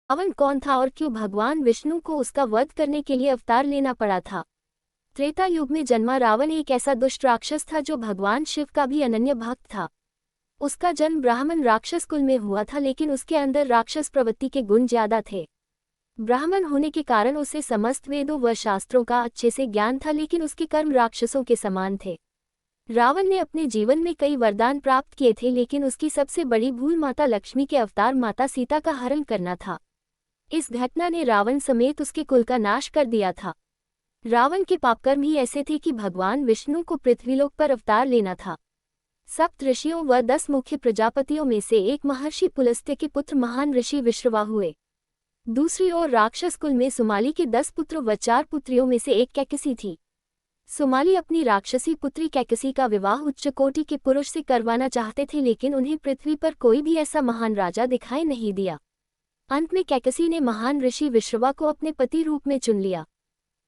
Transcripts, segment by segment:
रावण कौन था और क्यों भगवान विष्णु को उसका वध करने के लिए अवतार लेना पड़ा था। त्रेता युग में जन्मा रावण एक ऐसा दुष्ट राक्षस था जो भगवान शिव का भी अनन्य भक्त था। उसका जन्म ब्राह्मण राक्षस कुल में हुआ था, लेकिन उसके अंदर राक्षस प्रवृत्ति के गुण ज्यादा थे। ब्राह्मण होने के कारण उसे समस्त वेदों व शास्त्रों का अच्छे से ज्ञान था, लेकिन उसके कर्म राक्षसों के समान थे। रावण ने अपने जीवन में कई वरदान प्राप्त किए थे, लेकिन उसकी सबसे बड़ी भूल माता लक्ष्मी के अवतार माता सीता का हरण करना था। इस घटना ने रावण समेत उसके कुल का नाश कर दिया था। रावण के पापकर्म ही ऐसे थे कि भगवान विष्णु को पृथ्वीलोक पर अवतार लेना था। सप्त ऋषियों व 10 मुख्य प्रजापतियों में से एक महर्षि पुलस्त्य के पुत्र महान ऋषि विश्रवा हुए। दूसरी ओर राक्षस कुल में सुमाली के 10 पुत्रों व 4 पुत्रियों में से एक कैकसी थी। सुमाली अपनी राक्षसी पुत्री कैकसी का विवाह उच्च कोटि के पुरुष से करवाना चाहते थे, लेकिन उन्हें पृथ्वी पर कोई भी ऐसा महान राजा दिखाई नहीं दिया। अंत में कैकसी ने महान ऋषि विश्रवा को अपने पति रूप में चुन लिया।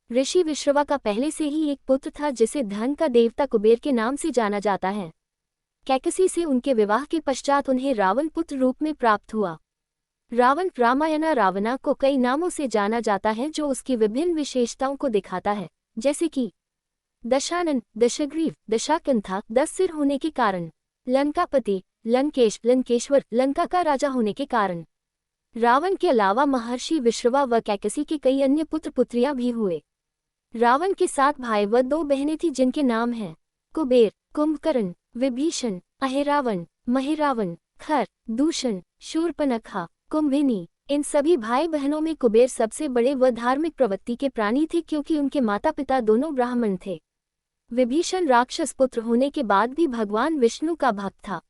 ऋषि विश्रवा का पहले से ही एक पुत्र था जिसे धन का देवता कुबेर के नाम से जाना जाता है। कैकसी से उनके विवाह के पश्चात उन्हें रावण पुत्र रूप में प्राप्त हुआ। रावण रामायणा रावणा को कई नामों से जाना जाता है जो उसकी विभिन्न विशेषताओं को दिखाता है, जैसे कि दशानन, दशग्रीव, दशाकंथा 10 सिर होने के कारण, लंकापति, लंकेश, लंकेश्वर, लंका का राजा होने के कारण। रावण के अलावा महर्षि विश्रवा व कैकसी के कई अन्य पुत्र पुत्रियां भी हुए। रावण के 7 भाई व 2 बहनें थीं जिनके नाम हैं कुबेर, कुंभकर्ण, विभीषण, अहिरावण, महिरावण, खर, दूषण, शूर्पणखा, कुंभिनी। इन सभी भाई बहनों में कुबेर सबसे बड़े व धार्मिक प्रवृत्ति के प्राणी थे, क्योंकि उनके माता पिता दोनों ब्राह्मण थे। विभीषण राक्षस पुत्र होने के बाद भी भगवान विष्णु का भक्त था।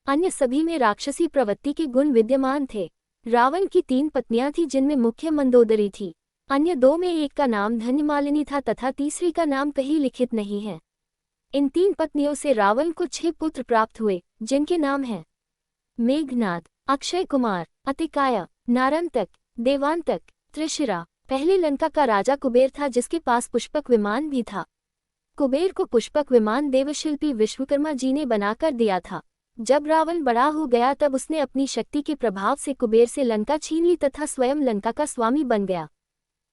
अन्य सभी में राक्षसी प्रवृत्ति के गुण विद्यमान थे। रावण की 3 पत्नियां थीं, जिनमें मुख्य मंदोदरी थी। अन्य 2 में एक का नाम धन्यमालिनी था तथा तीसरी का नाम कहीं लिखित नहीं है। इन 3 पत्नियों से रावण को 6 पुत्र प्राप्त हुए, जिनके नाम हैं मेघनाद, अक्षय कुमार, अतिकाय, नारंतक, देवांतक, त्रिशिरा। पहले लंका का राजा कुबेर था, जिसके पास पुष्पक विमान भी था। कुबेर को पुष्पक विमान देवशिल्पी विश्वकर्मा जी ने बनाकर दिया था। जब रावण बड़ा हो गया तब उसने अपनी शक्ति के प्रभाव से कुबेर से लंका छीन ली तथा स्वयं लंका का स्वामी बन गया।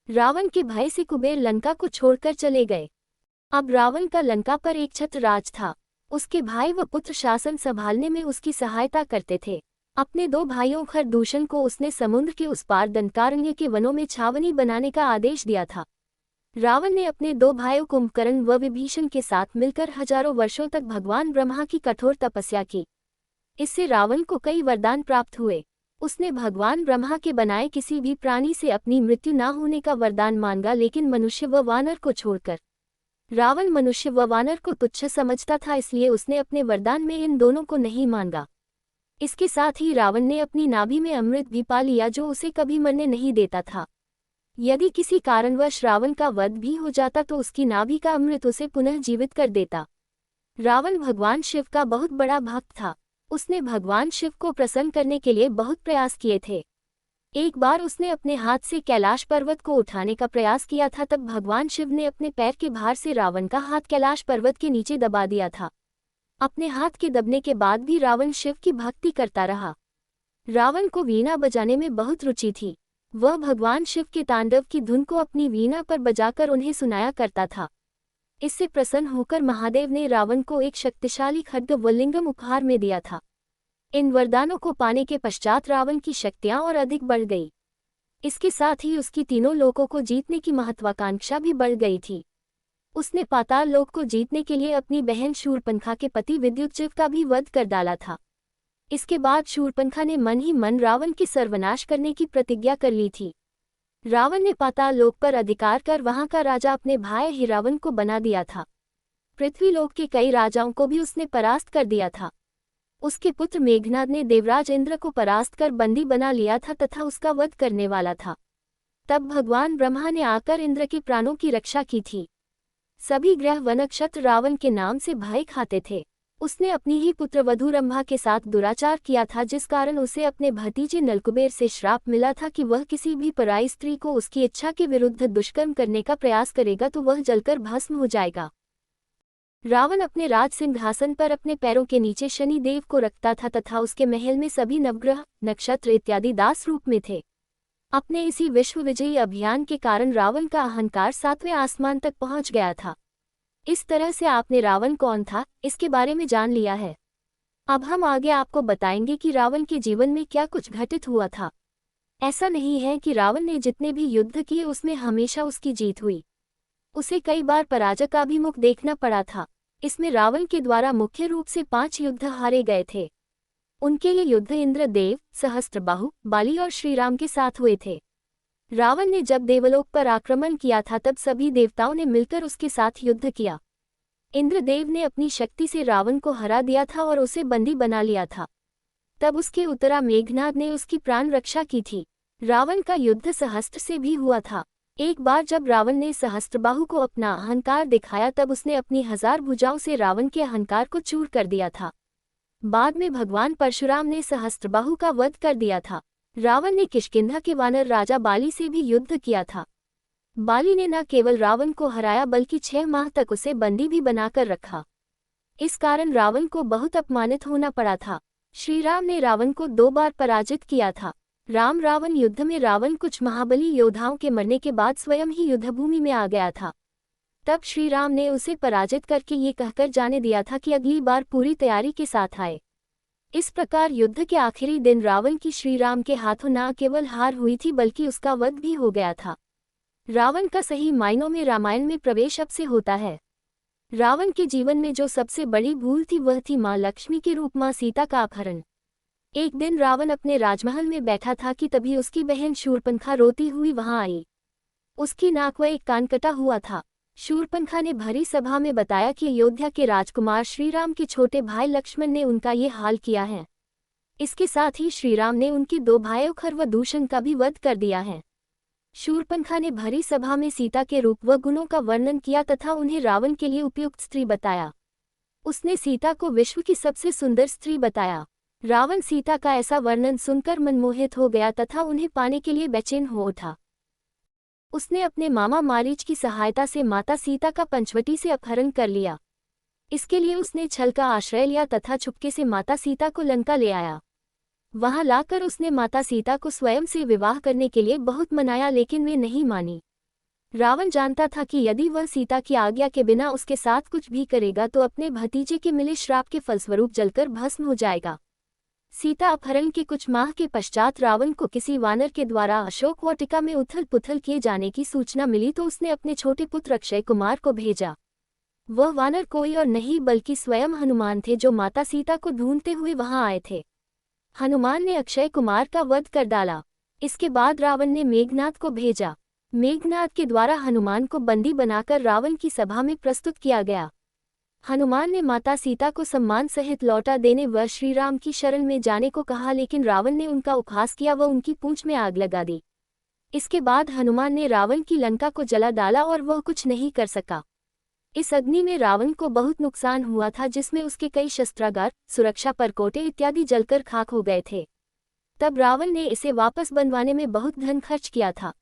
रावण के भय से कुबेर लंका को छोड़कर चले गए। अब रावण का लंका पर एक छत्र राज था। उसके भाई व पुत्र शासन संभालने में उसकी सहायता करते थे। अपने 2 भाइयों खरदूषण को उसने समुद्र के उस पार दंडकारण्य के वनों में छावनी बनाने का आदेश दिया था। रावण ने अपने 2 भाइयों कुंभकर्ण व विभीषण के साथ मिलकर हजारों वर्षों तक भगवान ब्रह्मा की कठोर तपस्या की। इससे रावण को कई वरदान प्राप्त हुए। उसने भगवान ब्रह्मा के बनाए किसी भी प्राणी से अपनी मृत्यु न होने का वरदान मांगा, लेकिन मनुष्य व वानर को छोड़कर। रावण मनुष्य व वानर को तुच्छ समझता था, इसलिए उसने अपने वरदान में इन दोनों को नहीं मांगा। इसके साथ ही रावण ने अपनी नाभि में अमृत भी पा लिया, जो उसे कभी मरने नहीं देता था। यदि किसी कारणवश रावण का वध भी हो जाता तो उसकी नाभि का अमृत उसे पुनः जीवित कर देता। रावण भगवान शिव का बहुत बड़ा भक्त था। उसने भगवान शिव को प्रसन्न करने के लिए बहुत प्रयास किए थे। एक बार उसने अपने हाथ से कैलाश पर्वत को उठाने का प्रयास किया था, तब भगवान शिव ने अपने पैर के भार से रावण का हाथ कैलाश पर्वत के नीचे दबा दिया था। अपने हाथ के दबने के बाद भी रावण शिव की भक्ति करता रहा। रावण को वीणा बजाने में बहुत रुचि थी। वह भगवान शिव के तांडव की धुन को अपनी वीणा पर बजाकर उन्हें सुनाया करता था। इससे प्रसन्न होकर महादेव ने रावण को एक शक्तिशाली खड्ग व लिंगम उपहार में दिया था। इन वरदानों को पाने के पश्चात रावण की शक्तियां और अधिक बढ़ गई। इसके साथ ही उसकी तीनों लोकों को जीतने की महत्वाकांक्षा भी बढ़ गई थी। उसने पाताल लोक को जीतने के लिए अपनी बहन शूर्पणखा के पति विद्युतजिह्व का भी वध कर डाला था। इसके बाद शूर्पणखा ने मन ही मन रावण की सर्वनाश करने की प्रतिज्ञा कर ली थी। रावण ने पाताल लोक पर अधिकार कर वहां का राजा अपने भाई हिरावन को बना दिया था। पृथ्वीलोक के कई राजाओं को भी उसने परास्त कर दिया था। उसके पुत्र मेघनाद ने देवराज इंद्र को परास्त कर बंदी बना लिया था तथा उसका वध करने वाला था। तब भगवान ब्रह्मा ने आकर इंद्र के प्राणों की रक्षा की थी। सभी ग्रह व नक्षत्र रावण के नाम से भय खाते थे। उसने अपनी ही पुत्र वधू रंभा के साथ दुराचार किया था, जिस कारण उसे अपने भतीजे नलकुबेर से श्राप मिला था कि वह किसी भी पराई स्त्री को उसकी इच्छा के विरुद्ध दुष्कर्म करने का प्रयास करेगा तो वह जलकर भस्म हो जाएगा। रावण अपने राज सिंहासन पर अपने पैरों के नीचे शनि देव को रखता था तथा उसके महल में सभी नवग्रह, नक्षत्र इत्यादि दास रूप में थे। अपने इसी विश्व विजयी अभियान के कारण रावण का अहंकार 7वें आसमान तक पहुंच गया था। इस तरह से आपने रावण कौन था, इसके बारे में जान लिया है। अब हम आगे आपको बताएंगे कि रावण के जीवन में क्या कुछ घटित हुआ था। ऐसा नहीं है कि रावण ने जितने भी युद्ध किए उसमें हमेशा उसकी जीत हुई। उसे कई बार पराजय का भी मुख देखना पड़ा था। इसमें रावण के द्वारा मुख्य रूप से 5 युद्ध हारे गए थे। उनके ये युद्ध इंद्रदेव, सहस्त्रबाहु, बाली और श्रीराम के साथ हुए थे। रावण ने जब देवलोक पर आक्रमण किया था तब सभी देवताओं ने मिलकर उसके साथ युद्ध किया। इंद्रदेव ने अपनी शक्ति से रावण को हरा दिया था और उसे बंदी बना लिया था। तब उसके उत्तरा मेघनाद ने उसकी प्राण रक्षा की थी। रावण का युद्ध सहस्त्र से भी हुआ था। एक बार जब रावण ने सहस्त्रबाहु को अपना अहंकार दिखाया तब उसने अपनी 1000 भुजाओं से रावण के अहंकार को चूर कर दिया था। बाद में भगवान परशुराम ने सहस्त्रबाहु का वध कर दिया था। रावण ने किष्किंधा के वानर राजा बाली से भी युद्ध किया था। बाली ने न केवल रावण को हराया बल्कि 6 माह तक उसे बंदी भी बनाकर रखा। इस कारण रावण को बहुत अपमानित होना पड़ा था। श्रीराम ने रावण को 2 बार पराजित किया था। राम रावण युद्ध में रावण कुछ महाबली योद्धाओं के मरने के बाद स्वयं ही युद्धभूमि में आ गया था। तब श्रीराम ने उसे पराजित करके ये कहकर जाने दिया था कि अगली बार पूरी तैयारी के साथ आए। इस प्रकार युद्ध के आखिरी दिन रावण की श्रीराम के हाथों न केवल हार हुई थी बल्कि उसका वध भी हो गया था। रावण का सही मायनों में रामायण में प्रवेश अब से होता है। रावण के जीवन में जो सबसे बड़ी भूल थी वह थी मां लक्ष्मी के रूप मां सीता का अपहरण। एक दिन रावण अपने राजमहल में बैठा था कि तभी उसकी बहन शूर्पणखा रोती हुई वहां आई। उसकी नाक व एक कान कटा हुआ था। शूर्पणखा ने भरी सभा में बताया कि अयोध्या के राजकुमार श्रीराम के छोटे भाई लक्ष्मण ने उनका ये हाल किया है। इसके साथ ही श्रीराम ने उनके 2 भाइयों खर व दूषण का भी वध कर दिया है। शूर्पणखा ने भरी सभा में सीता के रूप व गुणों का वर्णन किया तथा उन्हें रावण के लिए उपयुक्त स्त्री बताया। उसने सीता को विश्व की सबसे सुंदर स्त्री बताया। रावण सीता का ऐसा वर्णन सुनकर मनमोहित हो गया तथा उन्हें पाने के लिए बेचैन हो उठा। उसने अपने मामा मारीच की सहायता से माता सीता का पंचवटी से अपहरण कर लिया। इसके लिए उसने छल का आश्रय लिया तथा चुपके से माता सीता को लंका ले आया। वहां लाकर उसने माता सीता को स्वयं से विवाह करने के लिए बहुत मनाया लेकिन वे नहीं मानी। रावण जानता था कि यदि वह सीता की आज्ञा के बिना उसके साथ कुछ भी करेगा तो अपने भतीजे के मिले श्राप के फलस्वरूप जलकर भस्म हो जाएगा। सीता अपहरण के कुछ माह के पश्चात रावण को किसी वानर के द्वारा अशोक वाटिका में उथल पुथल किए जाने की सूचना मिली तो उसने अपने छोटे पुत्र अक्षय कुमार को भेजा। वह वानर कोई और नहीं बल्कि स्वयं हनुमान थे जो माता सीता को ढूंढते हुए वहां आए थे। हनुमान ने अक्षय कुमार का वध कर डाला। इसके बाद रावण ने मेघनाद को भेजा। मेघनाद के द्वारा हनुमान को बंदी बनाकर रावण की सभा में प्रस्तुत किया गया। हनुमान ने माता सीता को सम्मान सहित लौटा देने व श्रीराम की शरण में जाने को कहा लेकिन रावण ने उनका उपहास किया व उनकी पूंछ में आग लगा दी। इसके बाद हनुमान ने रावण की लंका को जला डाला और वह कुछ नहीं कर सका। इस अग्नि में रावण को बहुत नुकसान हुआ था जिसमें उसके कई शस्त्रागार, सुरक्षा परकोटे इत्यादि जलकर खाक हो गए थे। तब रावण ने इसे वापस बनवाने में बहुत धन खर्च किया था।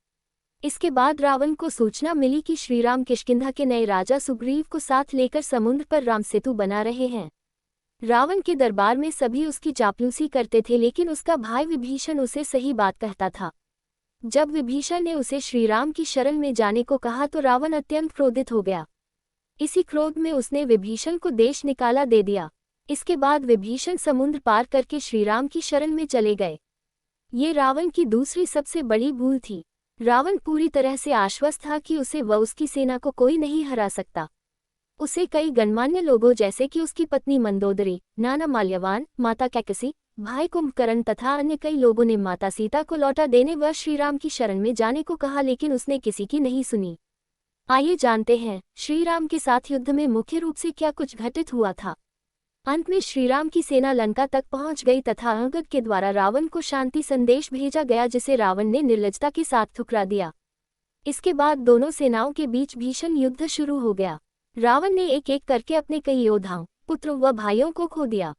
इसके बाद रावण को सूचना मिली कि श्रीराम किष्किंधा के नए राजा सुग्रीव को साथ लेकर समुद्र पर राम सेतु बना रहे हैं। रावण के दरबार में सभी उसकी चापलूसी करते थे लेकिन उसका भाई विभीषण उसे सही बात कहता था। जब विभीषण ने उसे श्रीराम की शरण में जाने को कहा तो रावण अत्यंत क्रोधित हो गया। इसी क्रोध में उसने विभीषण को देश निकाला दे दिया। इसके बाद विभीषण समुद्र पार करके श्रीराम की शरण में चले गए। ये रावण की दूसरी सबसे बड़ी भूल थी। रावण पूरी तरह से आश्वस्त था कि उसे व उसकी सेना को कोई नहीं हरा सकता। उसे कई गणमान्य लोगों जैसे कि उसकी पत्नी मंदोदरी, नाना माल्यवान, माता कैकसी, भाई कुंभकर्ण तथा अन्य कई लोगों ने माता सीता को लौटा देने व श्रीराम की शरण में जाने को कहा लेकिन उसने किसी की नहीं सुनी। आइए जानते हैं श्रीराम के साथ युद्ध में मुख्य रूप से क्या कुछ घटित हुआ था। अंत में श्रीराम की सेना लंका तक पहुंच गई तथा अंगद के द्वारा रावण को शांति संदेश भेजा गया जिसे रावण ने निर्लजता के साथ ठुकरा दिया। इसके बाद दोनों सेनाओं के बीच भीषण युद्ध शुरू हो गया। रावण ने एक एक करके अपने कई योद्धाओं, पुत्रों व भाइयों को खो दिया।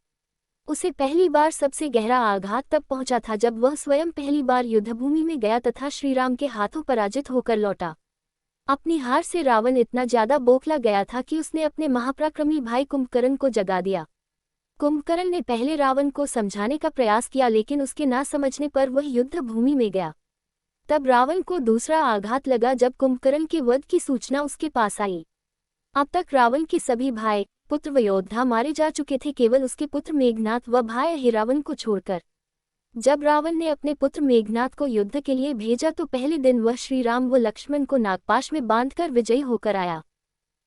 उसे पहली बार सबसे गहरा आघात तब पहुंचा था जब वह स्वयं पहली बार युद्धभूमि में गया तथा श्रीराम के हाथों पराजित होकर लौटा। अपनी हार से रावण इतना ज्यादा बौखला गया था कि उसने अपने महापराक्रमी भाई कुंभकर्ण को जगा दिया। कुंभकर्ण ने पहले रावण को समझाने का प्रयास किया लेकिन उसके ना समझने पर वह युद्ध भूमि में गया। तब रावण को दूसरा आघात लगा जब कुंभकर्ण के वध की सूचना उसके पास आई। अब तक रावण के सभी भाई पुत्र व योद्धा मारे जा चुके थे, केवल उसके पुत्र मेघनाथ व भाई अहिरावण को छोड़कर। जब रावण ने अपने पुत्र मेघनाथ को युद्ध के लिए भेजा तो पहले दिन वह श्री राम व लक्ष्मण को नागपाश में बांधकर विजयी होकर आया।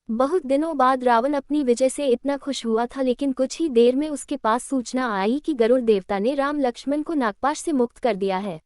बहुत दिनों बाद रावण अपनी विजय से इतना खुश हुआ था, लेकिन कुछ ही देर में उसके पास सूचना आई कि गरुड़ देवता ने राम लक्ष्मण को नागपाश से मुक्त कर दिया है।